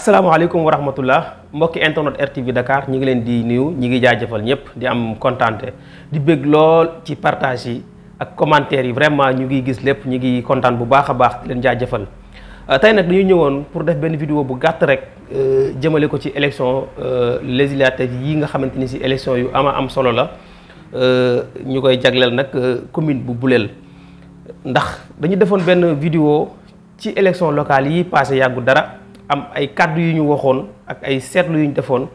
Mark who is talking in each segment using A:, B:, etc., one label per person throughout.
A: asalaamaaleykum wa rahmatullah mbokki internet RTV Dakar ñi ngi leen di nuyu ñi ngi jaajëfal ñëpp di am kontaante di bëgg lool ci partage yi ak commentaire yi vraiment ñu ngi gis lépp ñi ngi kontaan bu baax a baax di leen jaajëfal tey nag dañu ñëwoon pour def benn vidéo bu gàtt rek jëmale ko ci élection législative yi nga xamante ni si élection yu am solo la ñu koy jagleel nag commune bu Boulel ndax dañu defoon benn vidéo ci élection locale yi passé yàggu dara am ay kàddu yu ñu waxoon ak ay seetlu yu ñu defoon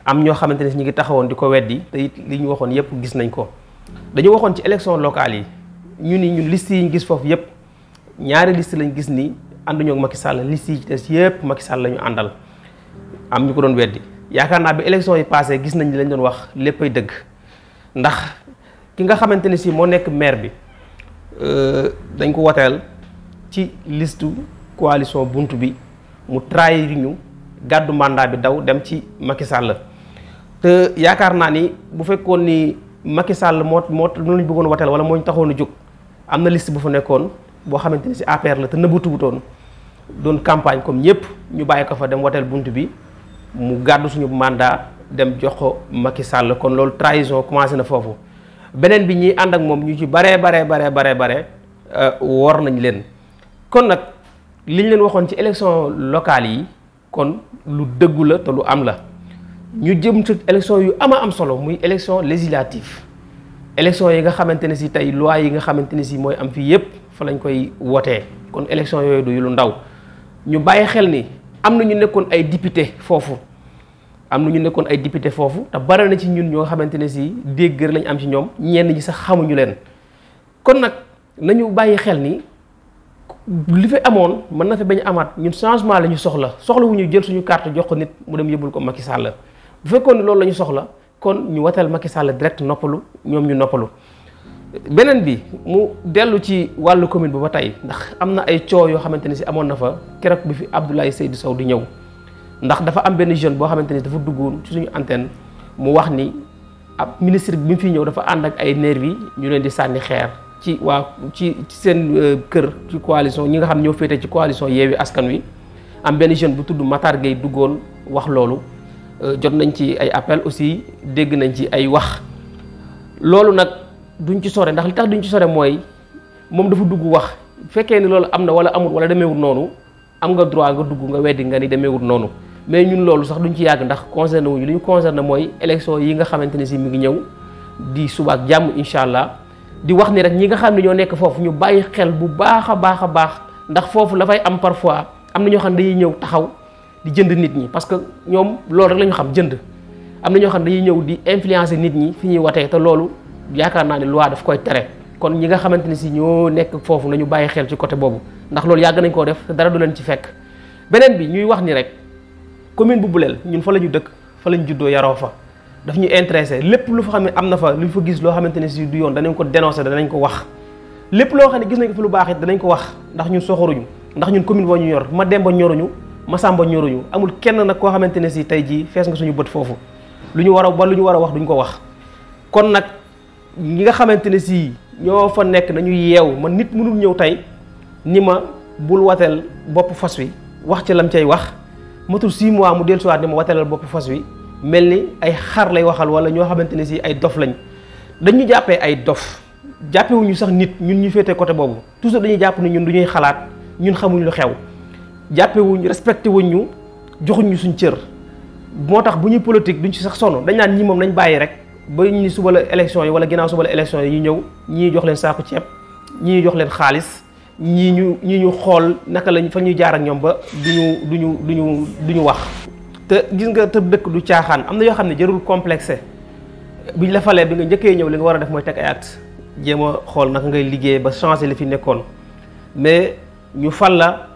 A: am ñoo xamante ne si ñu ngi taxawoon di ko weddi te it li ñu waxoon yëpp gis nañ ko dañu waxoon ci élection locale yi ñun liste yi ñu gis foofu yëpp ñaari liste lañ gis ni ànduñoo ak Macky Sall liste yi ci des yëpp Macky Sall la ñu àndal am ñu ko doon weddi yaakaar naa bi élection yi passé gis nañ li lañ doon wax léppay dëgg ndax ki nga xamante ne si moo nekk maire bi dañ ko woteel ci liste coalition buntu bi mu trahir ñu gàddu mandat bi daw dem ci Macky Sall te yaakaar naa ni bu fekkoon ni Macky Sall moo lañu bëggoon woteel wala moo ñu taxoon a jóg am na liste bu fa nekkoon boo xamante ni si APR la te nëbbatuwutoon doon campagne comme ñëpp ñu bàyyi ko fa dem woteel bunt bi mu gàddu suñu mandat dem jox ko Macky Sall kon loolu trahison commencé na foofu beneen bi ñi ànd ak moom ñu ci bare wor nañ leen kon nag liñ leen waxoon ci élection locale yi kon lu dëggu la te lu am la ñu jëm ci élection yu am solo muy élection législative élection yi nga xamante ne si tey loi yi nga xamante ne si mooy am fii yépp fa lañ koy wotee kon élection yooyu du lu ndaw ñu bàyyi xel ni am na ñu nekkoon ay député foofu te bari na ci ñun ñoo xamante ne si dégg lañ am ci ñoom ñenn ñi sax xamuñu leen kon nag nañu bàyyi xel ni li fi amoon mën na fi bañ amaat ñun changement la ñu soxla wu ñu jël suñu carte jox ko nit mu dem yóbbul ko Macky Sall bu fekkoon ni loolu la ñu soxla kon ñu wateel Macky Sall direct noppalu ñoom ñu noppalu beneen bi mu dellu ci wàllu commune bi ba tey ndax am na ay coow yoo xamante ni si amoon na fa keroog bi fi Abdoulaye Seydou Sow di ñëw ndax dafa am benn jeune boo xamante ni dafa duggoon ci suñu antenne mu wax ni ab ministre bi mu fiy ñëw dafa ànd ak ay nervi ñu leen di sànni xeer ci seen kër ci coalition ñi nga xam ñoo féete ci coalition Yewwi Askan Wi am benn jeune bu tudd Matar Gueye duggoon wax loolu jot nañ ci ay appel aussi dégg nañ ci ay wax loolu nag duñ ci sore ndax li tax duñ ci sore mooy moom dafa dugg wax fekkee ni loolu am na wala amul wala demeewul noonu am nga droit nga dugg nga weddi nga ni demeewul noonu mais ñun loolu sax duñ ci yàgg ndax concerné wuñu li ñu concerné mooy élection yi nga xamante ne si mi ngi ñëw di suba ak jàmm incha allah di wax ni rek ñi nga xam ne ñoo nekk foofu ñu bàyyi xel bu baax a baax ndax foofu la fay am parfois am na ñoo xam ne dañuy ñëw taxaw di jënd nit ñi parce que ñoom loolu rek la ñu xam jënd am na ñoo xam ne dañuy ñëw di influencer nit ñi fi ñuy watee te loolu yaakaar naa ne loi daf koy tere kon ñi nga xamante ne si ñoo nekk foofu nañu bàyyi xel ci côté boobu ndax loolu yàgg nañ koo def te dara du leen ci fekk beneen bi ñuy wax ni rek commune bu Boulel ñun fa la ñu dëkk fa la ñu juddoo yaroo fa daf ñu intéressé lépp lu fa xam ne am na fa lu fa gis loo xamante ne si du yoon danañ ko dénoncer danañ ko wax lépp loo xam ne gis nañ ko fi lu baax it danañ ko wax ndax ñun soxoruñu ndax ñun commune boo ñu ñor ma Demba ñoruñu ma Samba ñoruñu amul kenn nag koo xamante ne si tey jii fees nga suñu bët foofu lu ñu war a wax duñ ko wax kon nag ñi nga xamante ne si ñoo fa nekk nañu yeew man nit mënul ñëw tey ni ma bul wateel bopp fas wi wax ci lam cay wax matul 6 mois mu dellusiwaat ni ma wateelal bopp fas wi mel ni ay xar lay waxal wala ñoo xamante ne si ay dof lañ dañu jàppee ay dof jàppewuñu sax nit ñun ñu féetee côté boobu toujours dañuy jàpp ni ñun du ñuy xalaat ñun xamuñ lu xew jàppewuñu respecté wuñ ñu joxuñ ñu suñ cër moo tax bu ñuy politique duñ ci sax sonn dañ naan ñi moom nañ bàyyi rek ba ñu suba la élection yi wala ginnaaw suba la élection yi ñu ñëw ñii jox leen saaku ceeb ñii jox leen xaalis ñii ñu xool naka lañ fa ñuy jaar ak ñoom ba duñu wax te gis nga tëb dëkk du caaxaan am na yoo xam ne jarul complexé biñ la falee bi nga njëkkee ñëw li nga war a def mooy teg ay acte jéem a xool naka ngay liggéey ba changer li fi nekkoon mais ñu fal la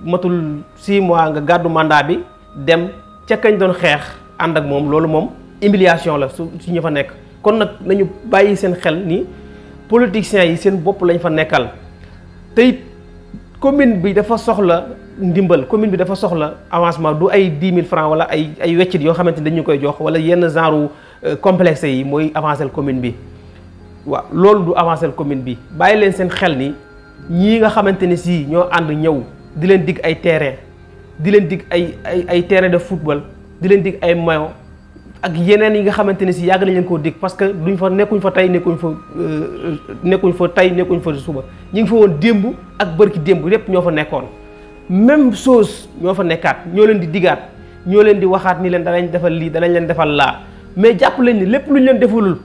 A: matul 6 mois nga gàddu mandat bi dem ca kañ doon xeex ànd ak moom loolu moom humiliation la su ñu fa nekk kon nag nañu bàyyi seen xel ni politiciens yi seen bopp lañ fa nekkal te it commune bi dafa soxla ndimbal commune bi dafa soxla avancement du ay 10 000 francs wala ay weccit yoo xamante ni dañu koy jox wala yenn genre complexe yi mooy avancer commune bi waaw loolu du avancer commune bi bàyyi leen seen xel ni ñii nga xamante ne si ñoo ànd ñëw di leen dig ay terrain di leen dig ay terrain de football di leen dig ay maillot ak yeneen yi nga xamante ne si yàgg nañ leen koo dig parce que duñ fa nekkuñ fa tey nekkuñ fa suba ñu ngi fa woon démb ak bërki démb lépp ñoo fa nekkoon même chose ñoo fa nekkaat ñoo leen di digaat ñoo leen di waxaat ni leen danañ defal lii danañ leen defal laa mais jàpp leen ni lépp lu ñu leen defalul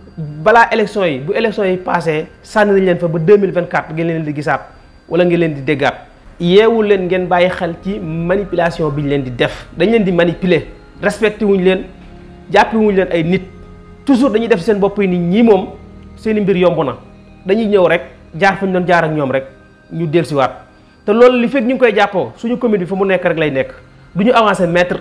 A: balaa élection yi bu élection yi passé sànni nañ leen fa ba 2024 ngeen leen di gisaat wala ngeen leen di déggaat yeewu leen ngeen bàyyi xel ci manipulation bi ñu leen di def dañ leen di manipuler respecté wuñ leen jàppe wuñ leen ay nit toujours dañuy def seen bopp yi ni ñii moom seen i mbir yomb na dañuy ñëw rek jaar fa ñu doon jaar ak ñoom rek ñu dellusiwaat te loolu li fekk ñu ngi koy jàppoo suñu commune bi fa mu nekk rek lay nekk du ñu avancé mètre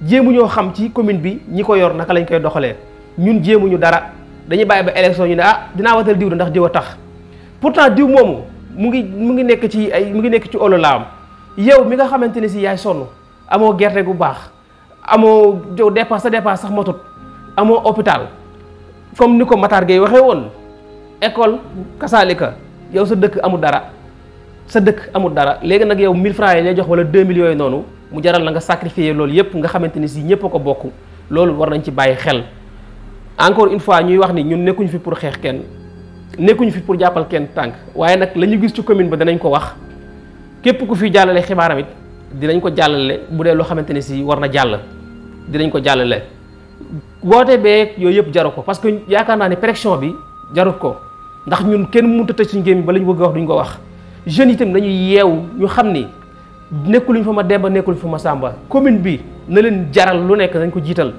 A: jéemu ñoo xam ci commune bi ñi ko yor naka lañ koy doxalee ñun jéemuñu dara dañuy bàyyi ba élection ñu ne dinaa watal diw ndax diw a tax pourtant diw moomu mu ngi nekk ci olo laam yow mi nga xamante ne si yaay sonn amoo gerte gu baax amoo yow dépense sa dépense sax motut amoo hôpital comme ni ko Matar Gueye waxee woon école kasaalika yow sa dëkk amul dara léegi nag yow 1000 francs yi lay jox wala 2 millions yooyu noonu mu jaral la nga sacrifier loolu yëpp nga xamante ni si ñëpp a ko bokk loolu war nañ ci bàyyi xel encore une fois ñuy wax ni ñun nekkuñu fi pour xeex kenn nekkuñu fi pour jàppal kenn tànk waaye nag la ñu gis ci commune ba danañ ko wax képp ku fi jàllale xibaaram it dinañ ko jàllale bu dee loo xamante ne si war na jàll dinañ ko jàllale woote beeg yooyu yëpp jaru ko parce que yaakaar naa ne pression bi jarut ko ndax ñun kenn mënut a tëj suñu gémmiñ ba la ñu bëgg a wax duñ ko wax jeunes itam dañuy yeewu ñu xam ni nekkuluñ fa ma Demba nekkuluñ fa ma Samba commune bi na leen jaral lu nekk nañ ko jiital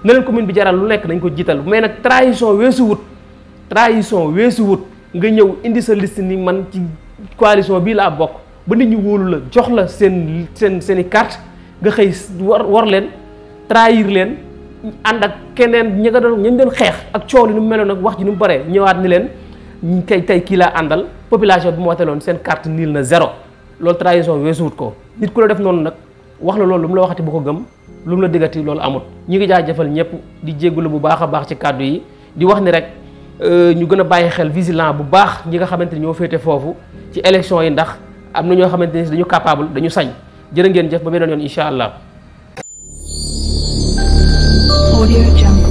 A: na leen commune bi jaral lu nekk nañ ko jiital mais nag trahison weesu wut nga ñëw indi sa liste ni man ci coalition bii laa bokk ba nit ñi wóolu la jox la seen i carte nga xëy war leen trahir leen ànd ak keneen ñi nga doon xeex ak coow li nu mu meloon ak wax ji nu mu baree ñëwaat ni leen tey kii laa àndal population bi mu wateloon seen carte niil na zéro loolu trahison weesuwut ko nit ku la def noonu nag wax la loolu lu mu la waxati bu ko gëm lu mu la diggati loolu amut ñi ngi jaajëfal ñëpp di jégalu bu baax a baax ci kàddu yi di wax ni rek ñu gën a bàyyi xel vigilant bu baax ñi nga xamante ni ñoo féete foofu ci élection yi ndax am na ñoo xamante ni dañu capable dañu sañ jërë ngeen jëf ba beneen yoon incha allah. Audio Jungle.